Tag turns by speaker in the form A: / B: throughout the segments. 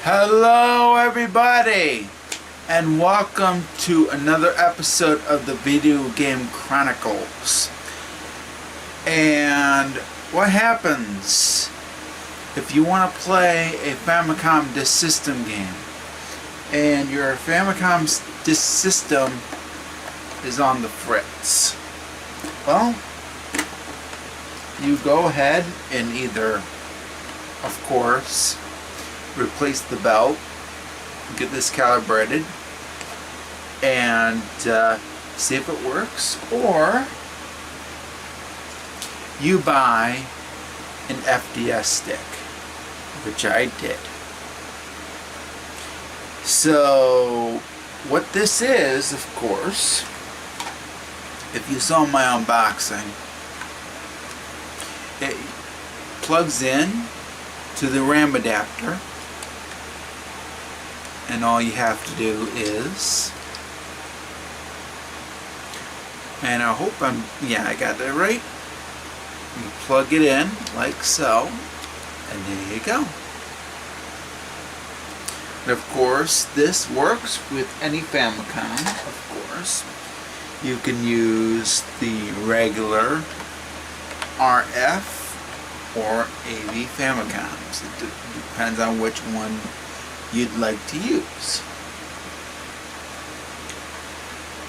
A: Hello everybody, and welcome to another episode of the video game Chronicles. And what happens if you want to play a Famicom Disk System game and your Famicom Disk System is on the fritz? Well, you go ahead and either, of course, replace the belt, get this calibrated, and see if it works, or you buy an FDS stick, which I did. So what this is, of course, if you saw my unboxing, it plugs in to the RAM adapter, and all you have to do is, and I hope I got that right, you plug it in like so, and there you go. And of course this works with any Famicom. Of course you can use the regular RF or AV Famicoms. It depends on which one you'd like to use.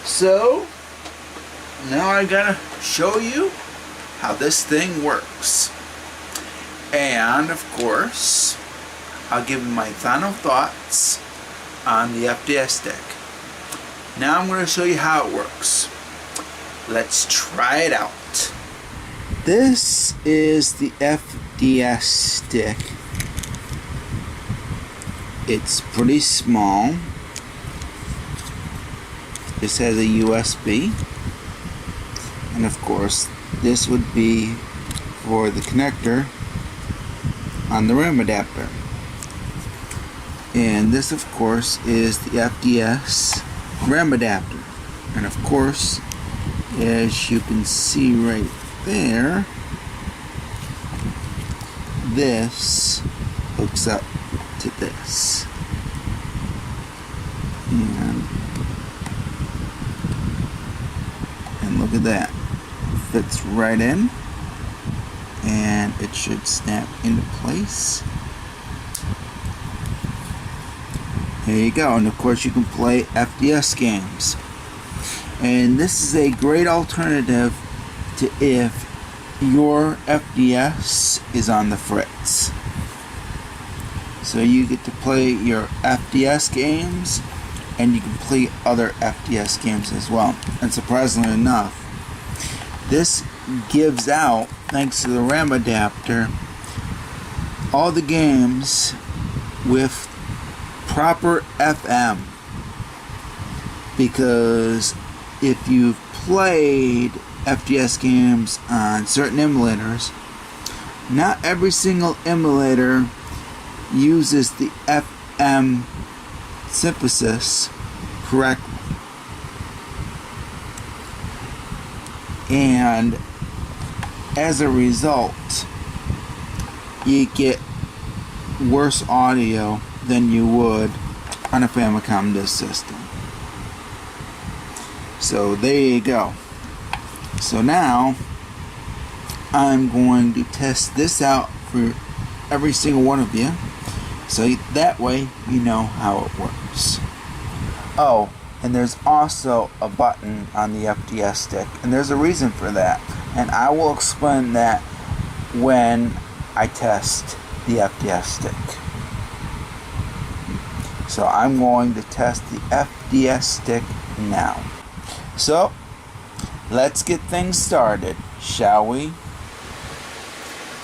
A: So now I gotta show you how this thing works, and of course I'll give you my final thoughts on the FDS stick. Now I'm going to show you how it works. Let's try it out. This is the FDS stick. It's pretty small. This has a USB, and of course this would be for the connector on the RAM adapter. And this, of course, is the FDS Ram Adapter. And of course, as you can see right there, this hooks up to this. And look at that. Fits right in, and it should snap into place. There you go. And of course you can play FDS games, and this is a great alternative to if your FDS is on the fritz. So you get to play your FDS games, and you can play other FDS games as well. And surprisingly enough, this gives out, thanks to the RAM adapter, all the games with proper FM. Because if you've played FDS games on certain emulators, not every single emulator uses the FM synthesis correctly. And as a result, you get worse audio than you would on a Famicom Disk System. So there you go. So now I'm going to test this out for every single one of you, so that way you know how it works. Oh, and there's also a button on the FDS stick, and there's a reason for that, and I will explain that when I test the FDS stick. So I'm going to test the FDS stick now. So let's get things started, shall we?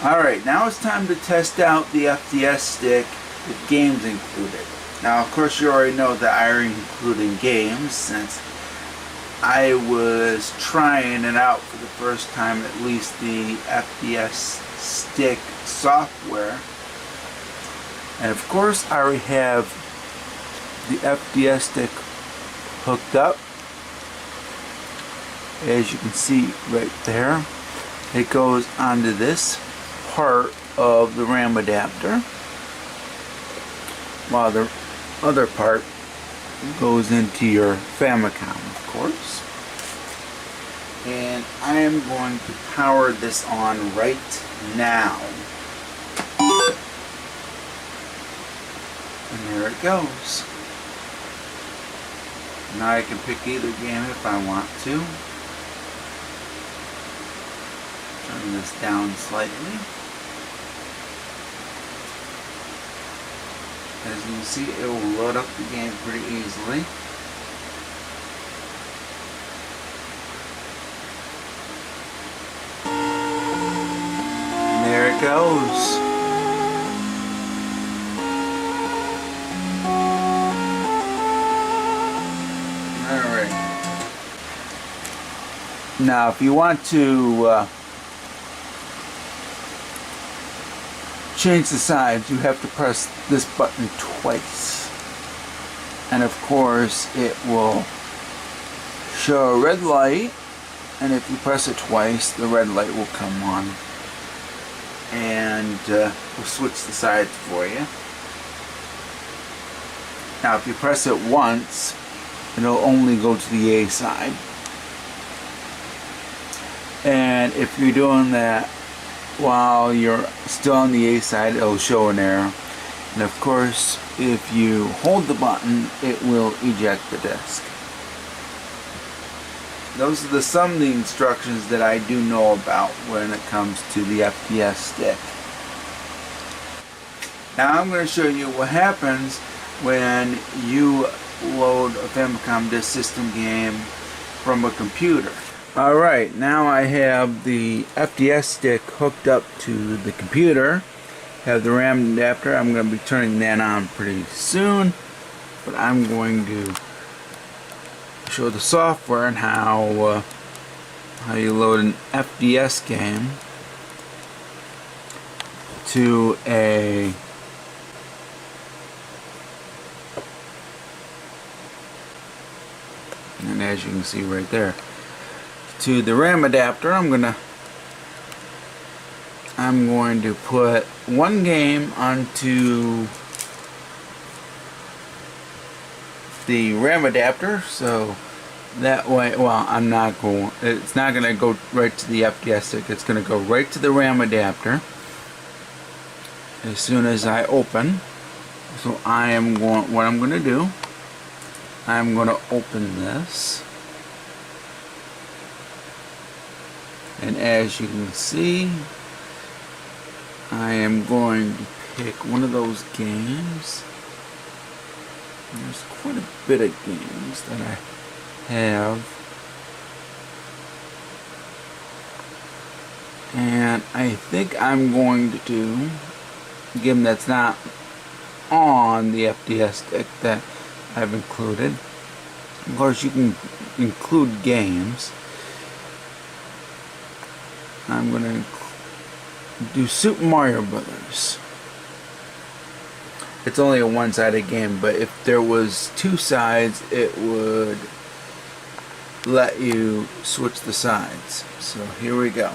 A: Alright, now it's time to test out the FDS stick with games included. Now, of course, you already know that I are including games, since I was trying it out for the first time, at least the FDS stick software. And of course, I already have the FDS stick hooked up. As you can see right there, it goes onto this part of the RAM adapter. while the other part goes into your Famicom, of course. And I am going to power this on right now. And there it goes. Now I can pick either game if I want to. Turn this down slightly. As you can see, it will load up the game pretty easily. And there it goes. Alright. Now, if you want to change the sides, you have to press this button twice, and of course it will show a red light, and if you press it twice the red light will come on and will switch the sides for you. Now if you press it once, it'll only go to the A side, and if you're doing that while you're still on the A side, it'll show an error. And of course, if you hold the button, it will eject the disc. Those are some of the instructions that I do know about when it comes to the FDSStick. Now I'm going to show you what happens when you load a Famicom Disk System game from a computer. Alright, now I have the FDSStick hooked up to the computer. Have the RAM adapter. I'm going to be turning that on pretty soon, but I'm going to show the software and how you load an FDS game to a and as you can see right there, to the RAM adapter. I'm going to put one game onto the RAM adapter, so that way, well, it's not going to go right to the FDSStick, it's going to go right to the RAM adapter as soon as I open. So what I'm going to do, I'm going to open this. And as you can see, I am going to pick one of those games. There's quite a bit of games that I have. And I think I'm going to do a game that's not on the FDSStick that I've included. Of course, you can include games. I'm going to do Super Mario Brothers. It's only a one-sided game, but if there was two sides, it would let you switch the sides. So here we go.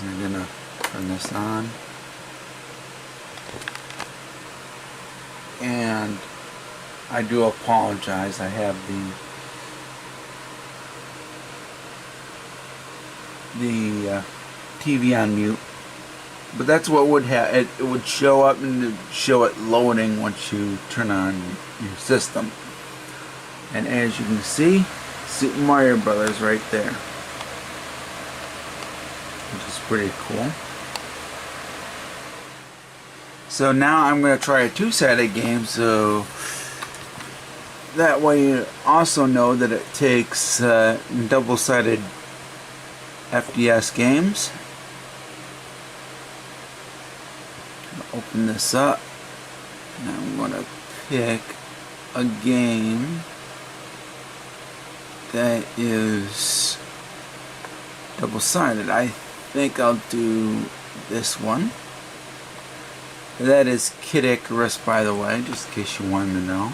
A: I'm going to turn this on. And I do apologize, I have the TV on mute, but that's what would happen. It would show up and show it loading once you turn on your system. And as you can see, Super Mario Brothers right there, which is pretty cool. So now I'm going to try a two-sided game, so that way you also know that it takes double-sided FDS games. Open this up, and I'm going to pick a game that is double-sided. I think I'll do this one. That is Kid Icarus, by the way, just in case you wanted to know.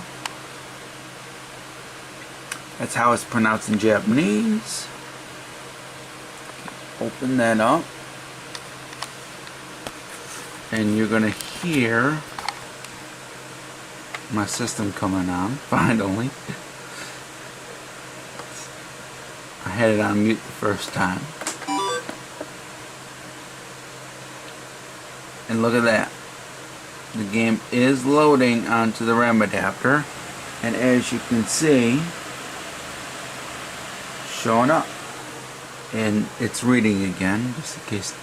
A: That's how it's pronounced in Japanese. Open that up. and you're gonna hear my system coming on finally. I had it on mute the first time. And look at that. The game is loading onto the RAM adapter, and as you can see, showing up. And it's reading again, just in case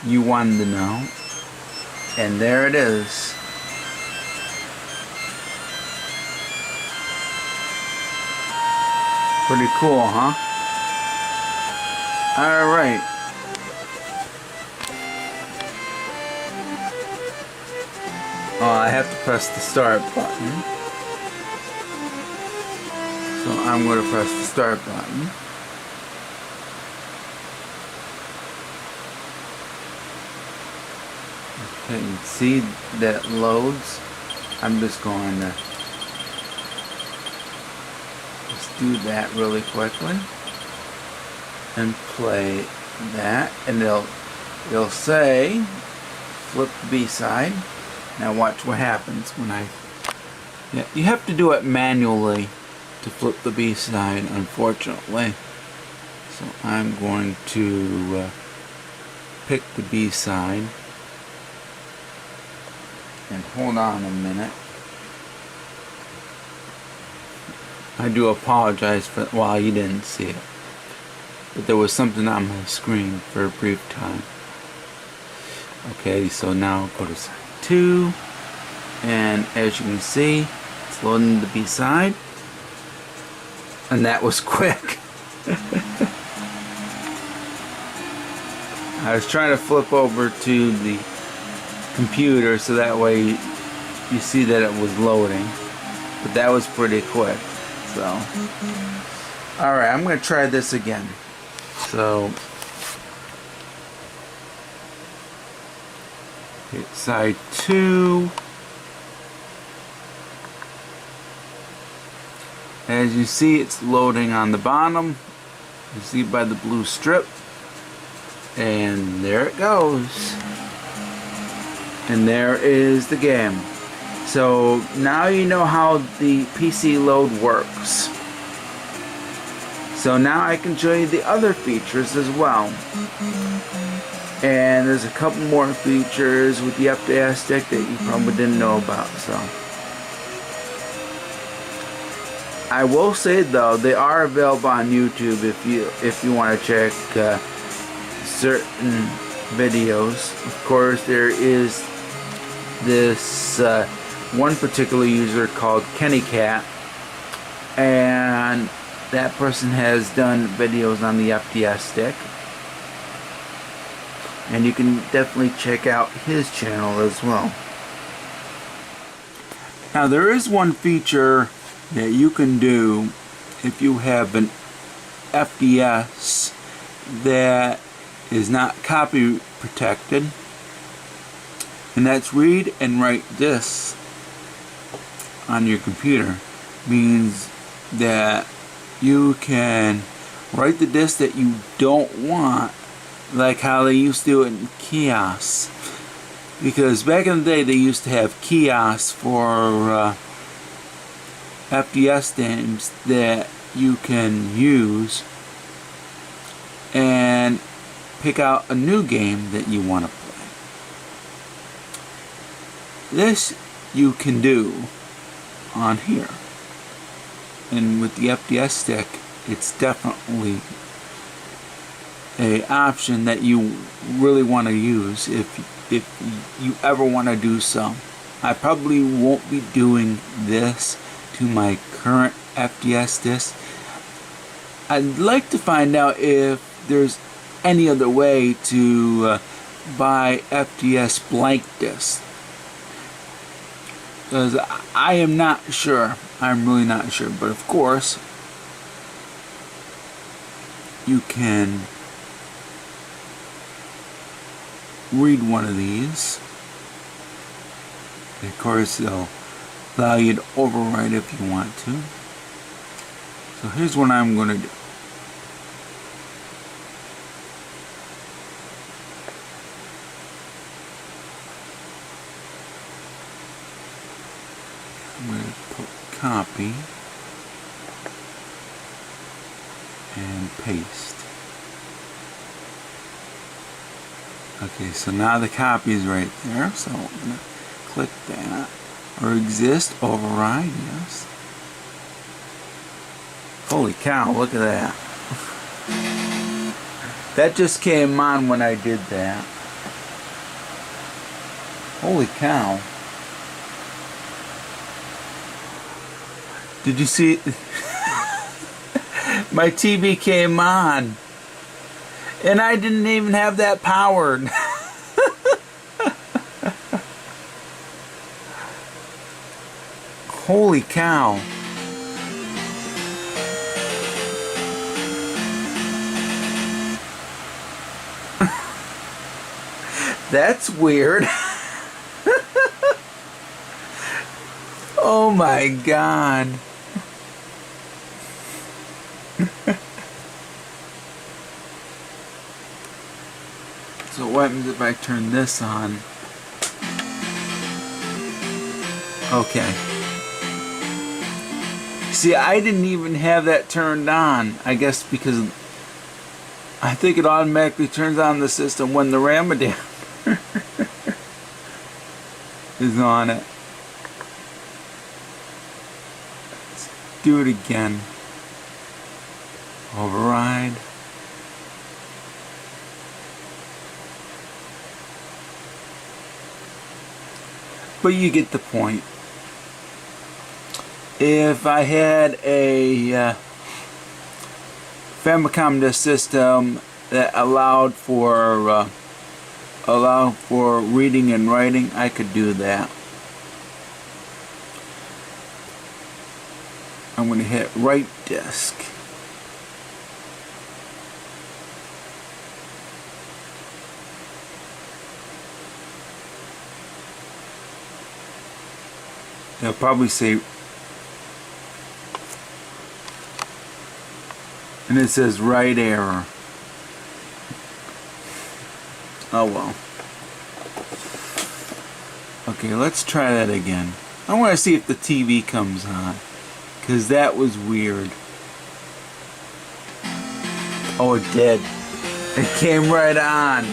A: you wanted to know. And there it is. Pretty cool, huh? Alright. I have to press the start button. So I'm going to press the start button. Okay, you can see that loads. I'm just going to just do that really quickly and play that, and it'll say flip the B side. Now watch what happens when yeah, you have to do it manually to flip the B side, unfortunately. So I'm going to pick the B side. And hold on a minute. I do apologize for, well, you didn't see it, but there was something on my screen for a brief time. Okay, so now go to side 2, and as you can see, it's loading the B side, and that was quick. I was trying to flip over to the computer so that way you see that it was loading, but that was pretty quick. So alright, I'm going to try this again. So hit side 2. As you see, it's loading on the bottom. You see by the blue strip, and there it goes. And there is the game. So now you know how the PC load works. So now I can show you the other features as well. And there's a couple more features with the FDSStick that you probably didn't know about. So I will say though, they are available on YouTube if you want to check certain videos. Of course, there is this one particular user called Kenny Cat, and that person has done videos on the FDSStick, and you can definitely check out his channel as well. Now there is one feature that you can do if you have an FDS that is not copy protected, and that's read and write discs on your computer. Means that you can write the disk that you don't want, like how they used to do it in kiosks. Because back in the day they used to have kiosks for FDS games that you can use and pick out a new game that you want to play. This you can do on here, and with the FDSStick it's definitely a option that you really want to use if you ever want to do so. I probably won't be doing this to my current FDS disc. I'd like to find out if there's any other way to buy FDS blank discs, because I am not sure. I'm really not sure. But of course, you can read one of these. Of course, they'll allow you to overwrite if you want to. So here's what I'm going to do. copy and paste. Okay, so now the copy is right there, so I'm going to click that. Or exist, override, yes. Holy cow, look at that. That just came on when I did that. Holy cow. Did you see? My TV came on. And I didn't even have that powered. Holy cow. That's weird. Oh my God. So what happens if I turn this on? Okay. See, I didn't even have that turned on. I guess because I think it automatically turns on the system when the RAM adapter is on it. Let's do it again. Override. But you get the point. If I had a Famicom disk system that allowed for reading and writing, I could do that. I'm going to hit write disk. They'll probably say, and it says write error. Oh well. Okay, let's try that again. I want to see if the TV comes on, because that was weird. Oh, it did. It came right on.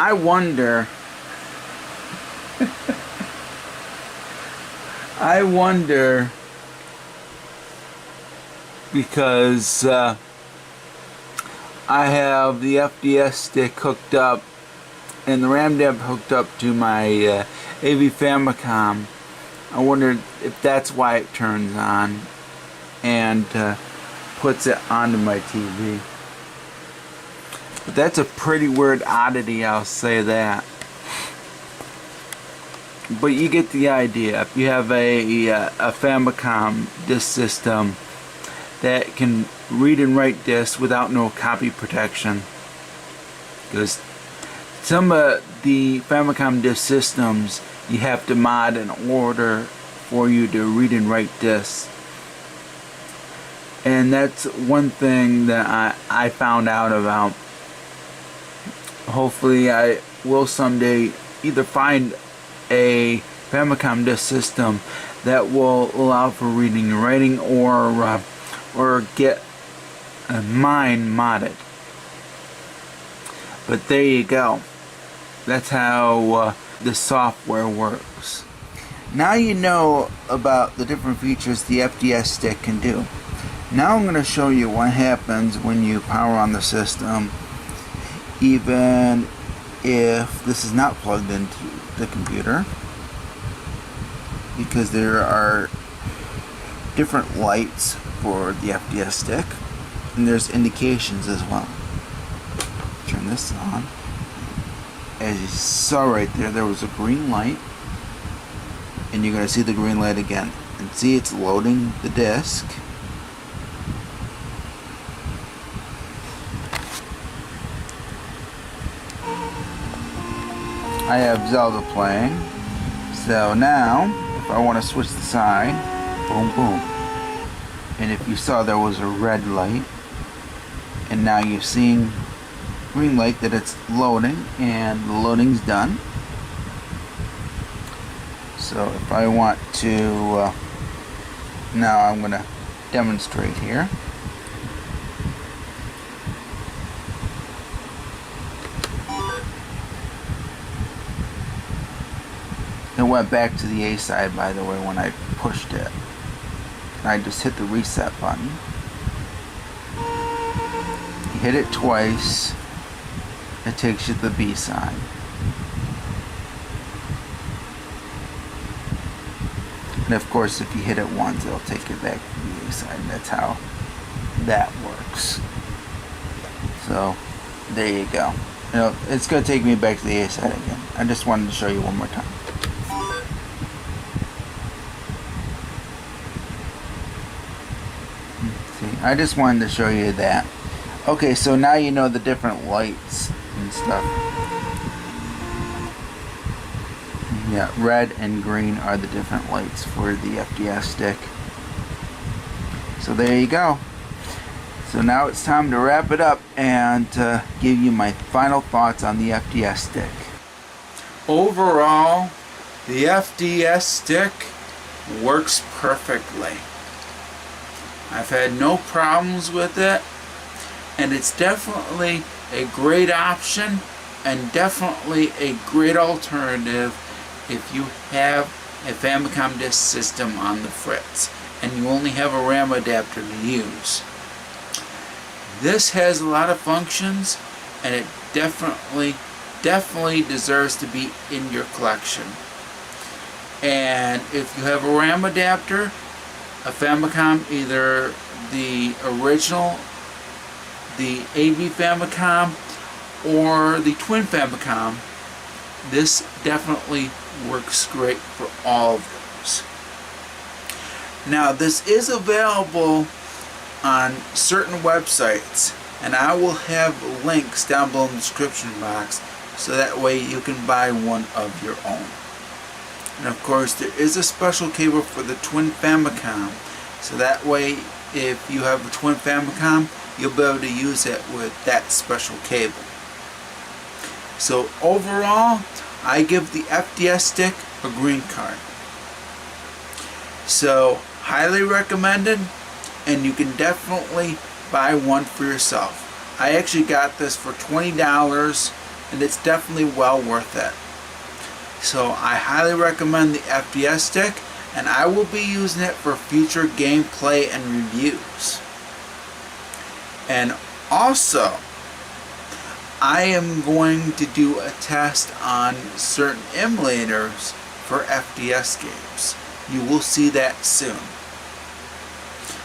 A: I wonder. I wonder because I have the FDSStick hooked up and the RAM adapter hooked up to my AV Famicom. I wonder if that's why it turns on and puts it onto my TV. But that's a pretty weird oddity, I'll say that. But you get the idea. If you have a Famicom disk system that can read and write discs without no copy protection, because some of the Famicom disk systems you have to mod in order for you to read and write discs. And that's one thing that I found out about. Hopefully I will someday either find a Famicom disk system that will allow for reading and writing, or get mine modded. But there you go. That's how the software works. Now you know about the different features the FDSStick can do. Now I'm going to show you what happens when you power on the system, even if this is not plugged into the computer, because there are different lights for the FDSStick and there's indications as well. Turn this on. As you saw right there, there was a green light, and you're going to see the green light again, and see it's loading the disk. I have Zelda playing, so now if I want to switch the side, boom boom, and if you saw there was a red light, and now you're seeing green light that it's loading, and the loading's done. So if I want to, now I'm going to demonstrate here. It went back to the A side, by the way, when I pushed it. And I just hit the reset button. You hit it twice, it takes you to the B side. And of course, if you hit it once, it'll take you back to the A side. And that's how that works. So, there you go. You know, it's going to take me back to the A side again. I just wanted to show you one more time. See, I just wanted to show you that. Okay, so now you know the different lights and stuff. Yeah, red and green are the different lights for the FDS stick. So there you go. So now it's time to wrap it up and give you my final thoughts on the FDS stick. Overall, the FDS stick works perfectly. I've had no problems with it, and it's definitely a great option and definitely a great alternative if you have a Famicom disk system on the fritz and you only have a RAM adapter to use. This has a lot of functions, and it definitely deserves to be in your collection. And if you have a RAM adapter, a Famicom, either the original, the AB Famicom, or the Twin Famicom, this definitely works great for all of those. Now, this is available on certain websites, and I will have links down below in the description box so that way you can buy one of your own. And of course, there is a special cable for the Twin Famicom, so that way if you have a Twin Famicom, you'll be able to use it with that special cable. So overall, I give the FDS stick a green card. So highly recommended, and you can definitely buy one for yourself. I actually got this for $20, and it's definitely well worth it. So I highly recommend the FDS stick, and I will be using it for future gameplay and reviews. And also, I am going to do a test on certain emulators for FDS games. You will see that soon.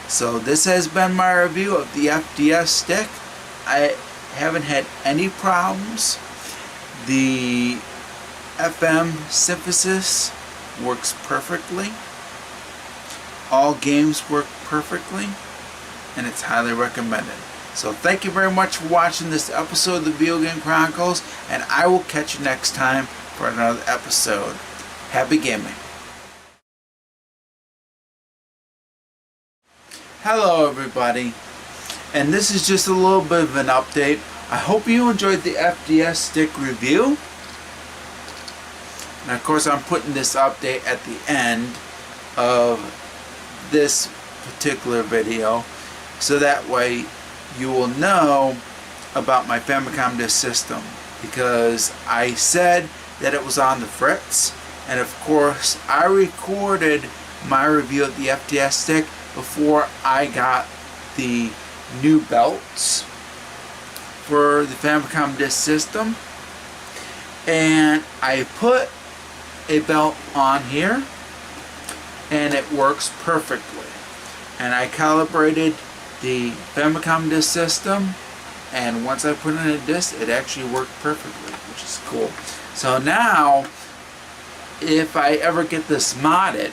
A: So this has been my review of the FDS stick. I haven't had any problems. The FM synthesis works perfectly. All games work perfectly, and it's highly recommended. So thank you very much for watching this episode of the Video Game Chronicles, and I will catch you next time for another episode. Happy gaming. Hello everybody, and this is just a little bit of an update. I hope you enjoyed the FDS stick review. And of course, I'm putting this update at the end of this particular video, so that way you will know about my Famicom disk system, because I said that it was on the fritz, and of course I recorded my review of the FDS stick before I got the new belts for the Famicom disk system, and I put a belt on here and it works perfectly. And I calibrated the Famicom disk system, and once I put in a disk, it actually worked perfectly, which is cool. So now, if I ever get this modded,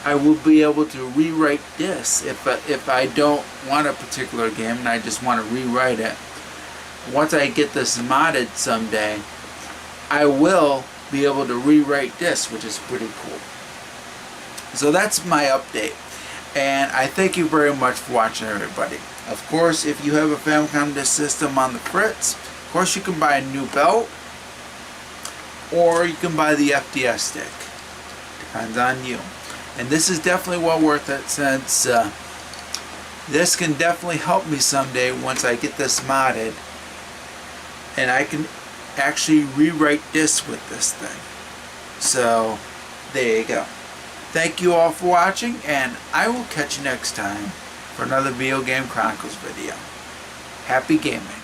A: I will be able to rewrite discs. If I don't want a particular game and I just want to rewrite it, once I get this modded someday, I will be able to rewrite discs, which is pretty cool. So that's my update, and I thank you very much for watching, everybody. Of course, if you have a Famicom disk system on the fritz, of course you can buy a new belt, or you can buy the FDS stick. Depends on you. And this is definitely well worth it, since this can definitely help me someday once I get this modded. And I can actually rewrite discs with this thing. So, there you go. Thank you all for watching, and I will catch you next time for another Video Game Chronicles video. Happy gaming.